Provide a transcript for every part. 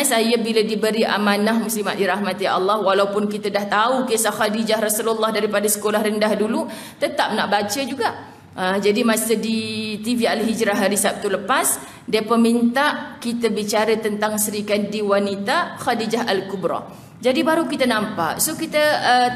saya bila diberi amanah muslimat dirahmati Allah, walaupun kita dah tahu kisah Khadijah Rasulullah daripada sekolah rendah dulu, tetap nak baca juga. Jadi masa di TV Al-Hijrah hari Sabtu lepas, mereka minta kita bicara tentang Sri Kandi Wanita Khadijah Al-Kubra. Jadi baru kita nampak. So kita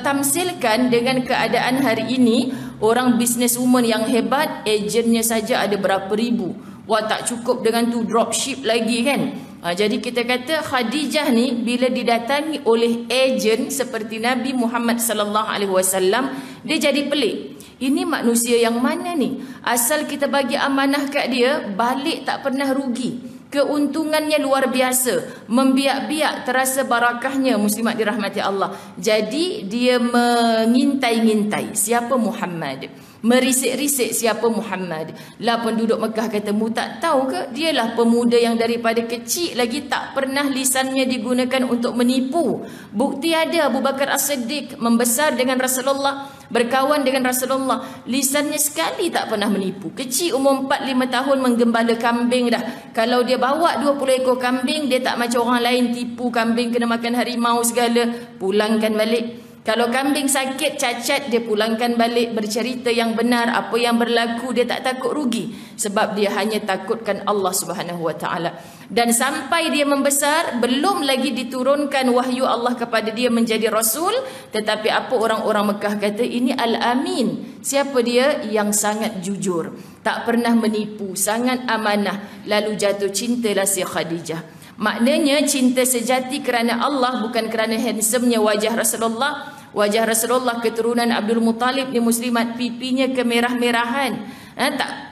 tamsilkan dengan keadaan hari ini, orang businesswoman yang hebat, ejennya saja ada berapa ribu. Wah, tak cukup dengan tu dropship lagi kan. Jadi kita kata Khadijah ni bila didatangi oleh ejen seperti Nabi Muhammad sallallahu alaihi wasallam, dia jadi pelik. Ini manusia yang mana ni? Asal kita bagi amanah kat dia, balik tak pernah rugi. Keuntungannya luar biasa. Membiak-biak, terasa barakahnya muslimat dirahmati Allah. Jadi dia mengintai-ngintai siapa Muhammad. Merisik-risik siapa Muhammad. Lah penduduk Mekah kata, mu tak tahu ke? Dialah pemuda yang daripada kecil lagi tak pernah lisannya digunakan untuk menipu. Bukti ada, Abu Bakar As-Siddiq membesar dengan Rasulullah, berkawan dengan Rasulullah, lisannya sekali tak pernah menipu. Kecil umur 4-5 tahun menggembala kambing dah. Kalau dia bawa 20 ekor kambing, dia tak macam orang lain tipu kambing kena makan harimau segala, pulangkan balik. Kalau kambing sakit, cacat, dia pulangkan balik, bercerita yang benar, apa yang berlaku, dia tak takut rugi. Sebab dia hanya takutkan Allah Subhanahu Wa Taala. Dan sampai dia membesar, belum lagi diturunkan wahyu Allah kepada dia menjadi Rasul. Tetapi apa orang-orang Mekah kata, ini Al-Amin. Siapa dia? Yang sangat jujur, tak pernah menipu, sangat amanah. Lalu jatuh cintalah si Khadijah. Maknanya cinta sejati kerana Allah, bukan kerana handsomenya wajah Rasulullah. Wajah Rasulullah keturunan Abdul Muttalib ni muslimat, pipinya kemerah-merahan.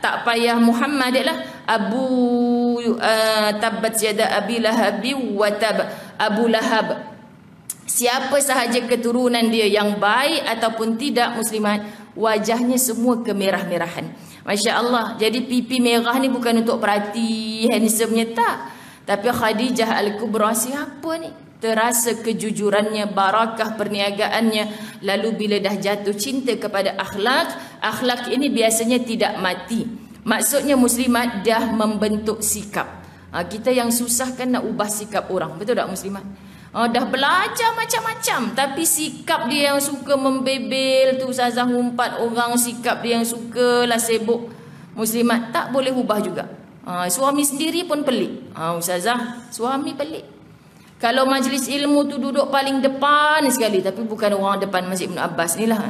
Tak payah Muhammad lah. Tabbat yada Abi Lahabi wa tab. Abu Lahab, siapa sahaja keturunan dia yang baik ataupun tidak muslimat, wajahnya semua kemerah-merahan. Masya Allah. Jadi pipi merah ni bukan untuk perhati handsomenya, tak. Tapi Khadijah Al-Kubra siapa ni? Terasa kejujurannya, barakah perniagaannya. Lalu bila dah jatuh cinta kepada akhlak, akhlak ini biasanya tidak mati. Maksudnya muslimat dah membentuk sikap. Kita yang susah kan nak ubah sikap orang. Betul tak muslimat? Dah belajar macam-macam, tapi sikap dia yang suka membebel tu, Ustazah umpat orang, sikap dia yang suka lah sibuk. Muslimat tak boleh ubah juga. Suami sendiri pun pelik. Ustazah, suami pelik. Kalau majlis ilmu tu duduk paling depan sekali, tapi bukan orang depan Masjid Ibn Abbas ni lah.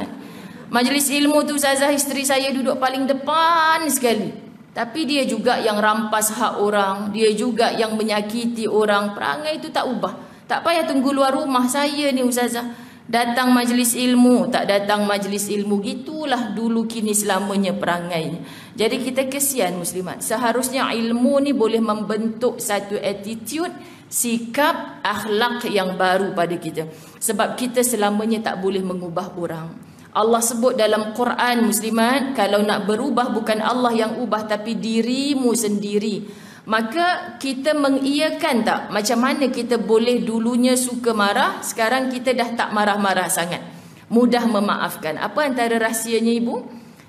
Majlis ilmu tu Ustazah, isteri saya duduk paling depan sekali, tapi dia juga yang rampas hak orang, dia juga yang menyakiti orang. Perangai itu tak ubah. Tak payah tunggu luar rumah saya ni Ustazah, datang majlis ilmu, tak datang majlis ilmu, gitulah dulu kini selamanya perangainya. Jadi kita kesian muslimat. Seharusnya ilmu ni boleh membentuk satu attitude, sikap, akhlak yang baru pada kita. Sebab kita selamanya tak boleh mengubah orang. Allah sebut dalam Quran muslimat, kalau nak berubah bukan Allah yang ubah tapi dirimu sendiri. Maka kita mengiyakan tak? Macam mana kita boleh dulunya suka marah, sekarang kita dah tak marah-marah sangat, mudah memaafkan. Apa antara rahsianya ibu?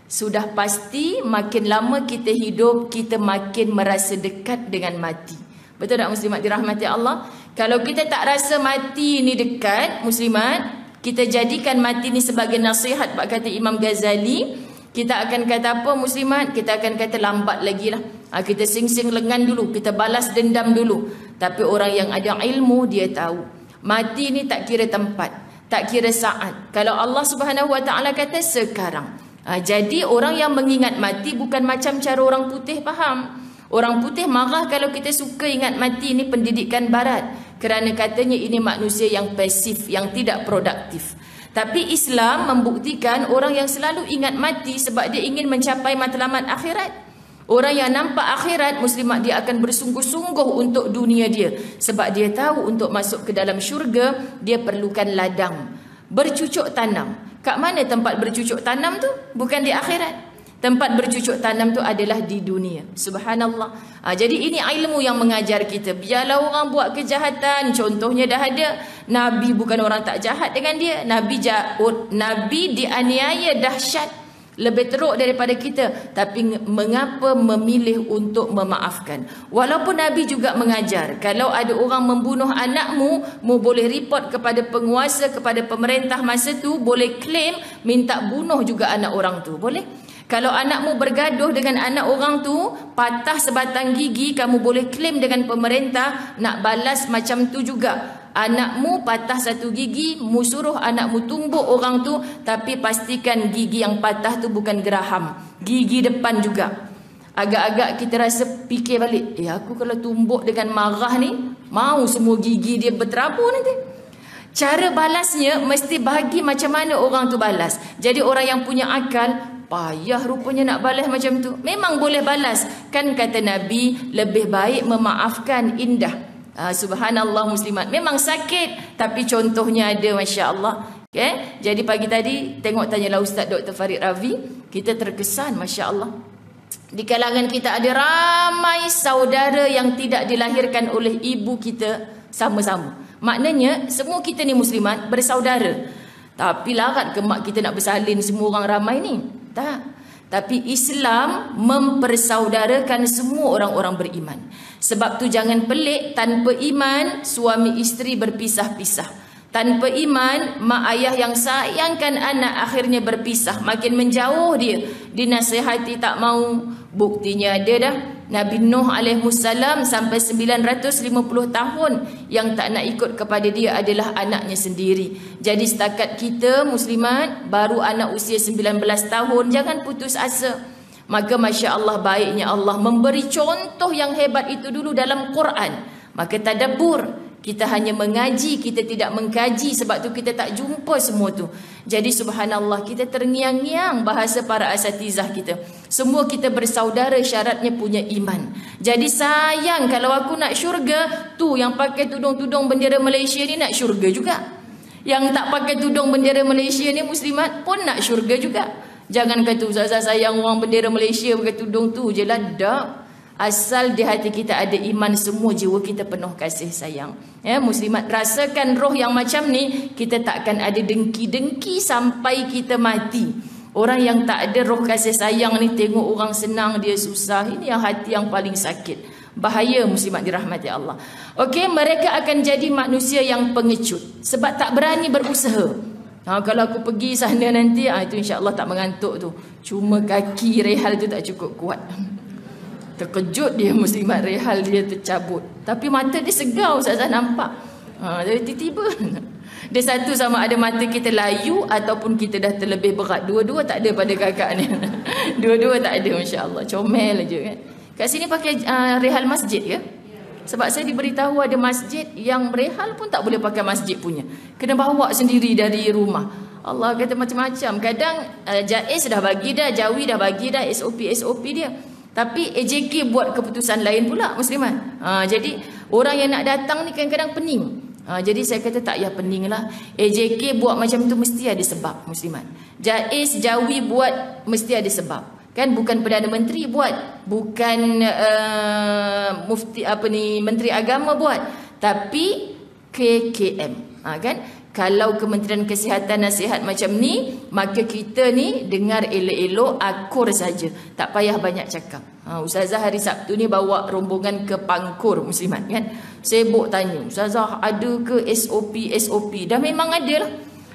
Sudah pasti makin lama kita hidup, kita makin merasa dekat dengan mati. Betul tak muslimat dirahmati Allah? Kalau kita tak rasa mati ni dekat muslimat, kita jadikan mati ni sebagai nasihat, pak kata Imam Ghazali, kita akan kata apa muslimat? Kita akan kata lambat lagi lah. Kita sing-sing lengan dulu, kita balas dendam dulu. Tapi orang yang ada ilmu, dia tahu mati ni tak kira tempat, tak kira saat. Kalau Allah Subhanahu Wa Taala kata sekarang. Jadi orang yang mengingat mati bukan macam cara orang putih faham. Orang putih marah kalau kita suka ingat mati. Ini pendidikan barat, kerana katanya ini manusia yang pasif, yang tidak produktif. Tapi Islam membuktikan orang yang selalu ingat mati sebab dia ingin mencapai matlamat akhirat. Orang yang nampak akhirat muslimat, dia akan bersungguh-sungguh untuk dunia dia. Sebab dia tahu untuk masuk ke dalam syurga, dia perlukan ladang, bercucuk tanam. Kat mana tempat bercucuk tanam tu? Bukan di akhirat. Tempat bercucuk tanam tu adalah di dunia. Subhanallah. Jadi ini ilmu yang mengajar kita. Biarlah orang buat kejahatan. Contohnya dah ada. Nabi bukan orang tak jahat dengan dia. Nabi dianiaya dahsyat. lebih teruk daripada kita, tapi mengapa memilih untuk memaafkan? Walaupun Nabi juga mengajar, kalau ada orang membunuh anakmu, mu boleh report kepada penguasa, kepada pemerintah masa tu, boleh claim minta bunuh juga anak orang tu, boleh. Kalau anakmu bergaduh dengan anak orang tu, patah sebatang gigi, kamu boleh claim dengan pemerintah nak balas macam tu juga. Anakmu patah satu gigi, mu suruh anakmu tumbuk orang tu, tapi pastikan gigi yang patah tu bukan geraham, gigi depan juga. Agak-agak kita rasa fikir balik, aku kalau tumbuk dengan marah ni, mau semua gigi dia berterabur nanti. Cara balasnya mesti bagi macam mana orang tu balas. Jadi orang yang punya akal, payah rupanya nak balas macam tu. Memang boleh balas. Kan kata Nabi, lebih baik memaafkan indah. Subhanallah muslimat. Memang sakit, tapi contohnya ada, Masya Allah. Okay? Jadi pagi tadi tengok tanyalah Ustaz Dr. Farid Ravi, kita terkesan, Masya Allah. Di kalangan kita ada ramai saudara yang tidak dilahirkan oleh ibu kita sama-sama. Maknanya semua kita ni muslimat bersaudara. Tapi larat ke mak kita nak bersalin semua orang ramai ni? Tak. Tapi Islam mempersaudarakan semua orang-orang beriman. Sebab tu jangan pelik, tanpa iman suami isteri berpisah-pisah. Tanpa iman mak ayah yang sayangkan anak akhirnya berpisah, makin menjauh dia. Dinasihati tak mau. Buktinya ada dah. Nabi Nuh alaihissalam sampai 950 tahun yang tak nak ikut kepada dia adalah anaknya sendiri. Jadi setakat kita muslimat baru anak usia 19 tahun, jangan putus asa. Maka Masya Allah baiknya Allah memberi contoh yang hebat itu dulu dalam Quran. Maka tadabbur. Kita hanya mengaji, kita tidak mengkaji, sebab tu kita tak jumpa semua tu. Jadi subhanallah, kita terngiang-ngiang bahasa para asatizah kita. Semua kita bersaudara, syaratnya punya iman. Jadi sayang kalau aku nak syurga, tu yang pakai tudung-tudung bendera Malaysia ni nak syurga juga. Yang tak pakai tudung bendera Malaysia ni muslimat pun nak syurga juga. Jangan kata Ustazah sayang orang bendera Malaysia pakai tudung tu je lah. Tak. Asal di hati kita ada iman, semua jiwa kita penuh kasih sayang. Ya, muslimat, rasakan roh yang macam ni, kita takkan ada dengki-dengki sampai kita mati. Orang yang tak ada roh kasih sayang ni, tengok orang senang dia susah, ini yang hati yang paling sakit. Bahaya muslimat dirahmati Allah. Okey, mereka akan jadi manusia yang pengecut sebab tak berani berusaha. Kalau aku pergi sana nanti, itu insya-Allah tak mengantuk tu. Cuma kaki rehal tu tak cukup kuat. Terkejut dia muslimat, rehal dia tercabut. Tapi mata dia segar, Ustazah nampak. Jadi tiba-tiba dia satu sama ada mata kita layu ataupun kita dah terlebih berat. Dua-dua tak ada pada kakak ni. Dua-dua tak ada, Masya Allah. Comel aja kan. Kat sini pakai rehal masjid ke? Sebab saya diberitahu ada masjid yang rehal pun tak boleh pakai masjid punya. Kena bawa sendiri dari rumah. Allah kata macam-macam. Kadang Jaiz dah bagi dah, Jawi dah bagi dah SOP dia. Tapi AJK buat keputusan lain pula muslimat. Jadi orang yang nak datang ni kadang-kadang pening. Jadi saya kata tak payah pening lah. AJK buat macam tu mesti ada sebab muslimat. Jaiz, Jawi buat mesti ada sebab. Kan bukan Perdana Menteri buat, bukan mufti Menteri Agama buat, tapi KKM. Kan? Kalau Kementerian Kesihatan nasihat macam ni, maka kita ni dengar elok-elok, akur saja. Tak payah banyak cakap. Ustazah hari Sabtu ni bawa rombongan ke Pangkur muslimat kan. Sibuk tanya, Ustazah ada ke SOP? Dah memang ada lah.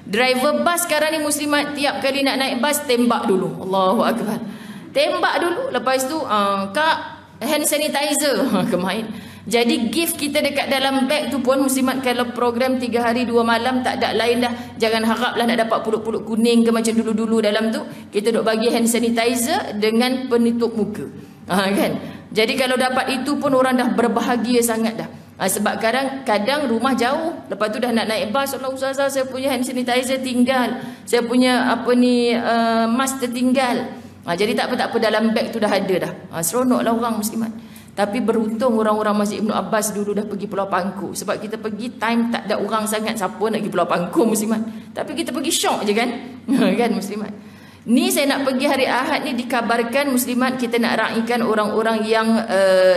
Driver bas sekarang ni muslimat, tiap kali nak naik bas tembak dulu. Allahu Akbar. Tembak dulu. Lepas tu, Kak, hand sanitizer. Kemain. Jadi gift kita dekat dalam beg tu pun muslimat, kalau program 3 hari 2 malam tak ada lain dah. Jangan haraplah nak dapat pulut-pulut kuning ke macam dulu-dulu dalam tu. Kita duk bagi hand sanitizer dengan penutup muka. Kan? Jadi kalau dapat itu pun orang dah berbahagia sangat dah. Sebab kadang rumah jauh. Lepas tu dah nak naik bas, Allah Ustazah saya punya hand sanitizer tinggal. Saya punya mask tertinggal. Jadi tak apa dalam beg tu dah ada dah. Seronoklah orang muslimat. Tapi beruntung orang-orang Masjid Ibnu Abbas dulu dah pergi Pulau Pangku. Sebab kita pergi time tak ada orang sangat. Siapa nak pergi Pulau Pangku muslimat? Tapi kita pergi syok je kan? Kan muslimat? Ni saya nak pergi hari Ahad ni, dikabarkan muslimat kita nak raikan orang-orang yang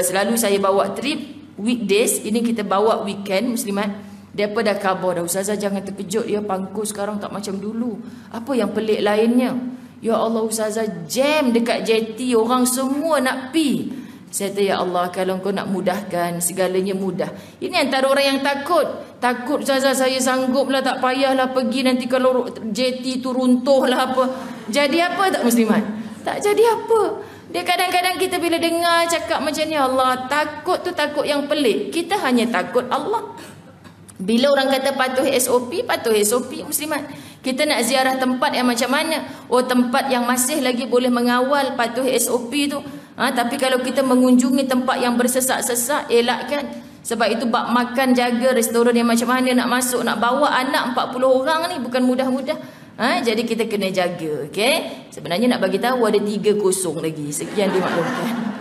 selalu saya bawa trip weekdays. Ini kita bawa weekend muslimat. Mereka dah khabar dah, Ustazah jangan terkejut ya, Pangku sekarang tak macam dulu. Apa yang pelik lainnya? Ya Allah Ustazah, jam dekat JT, orang semua nak pi. Saya kata, ya Allah, kalau Engkau nak mudahkan, segalanya mudah. Ini antara orang yang takut. Takut Ustazah, saya sanggup lah, tak payahlah pergi, nanti kalau JT tu runtuh lah apa. Jadi apa tak muslimat? Tak jadi apa. Dia kadang-kadang kita bila dengar cakap macam ni, Allah, takut tu takut yang pelik. Kita hanya takut Allah. Bila orang kata patuh SOP muslimat. Kita nak ziarah tempat yang macam mana? Oh, tempat yang masih lagi boleh mengawal patuh SOP tu. Tapi kalau kita mengunjungi tempat yang bersesak-sesak, elakkan. Sebab itu bab makan, jaga restoran yang macam mana nak masuk, nak bawa anak 40 orang ni bukan mudah-mudah. Jadi kita kena jaga, okey? Sebenarnya nak bagi tahu ada 3 kosong lagi. Sekian dimaklumkan.